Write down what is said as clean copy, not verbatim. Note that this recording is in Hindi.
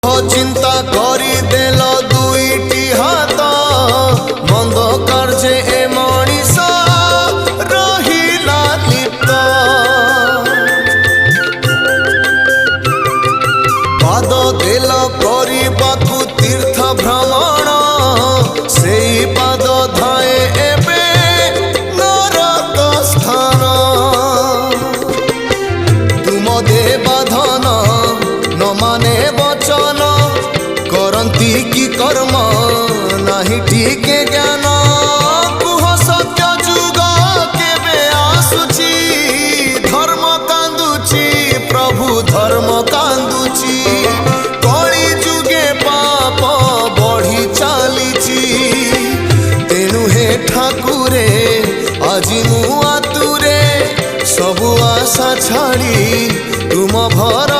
चिंता करी देल दुईटी हाथ मंद कार्य ए मनीष रहिला लिप्त पाद देल करबाकू तीर्थ भ्रमण से पाद धाए एबे नरक स्थान तुम देवाधन न माने वचन करती की कर्म नहीं ठीक ज्ञान कुह सत्य जुग केबे आसुची धर्म कांदुची प्रभु धर्म कांदुची कली जुगे पाप बढ़ी चलीची तेणु हे ठाकुरे আজি मु आतुरे सबु आशा छाड़ी तुम भर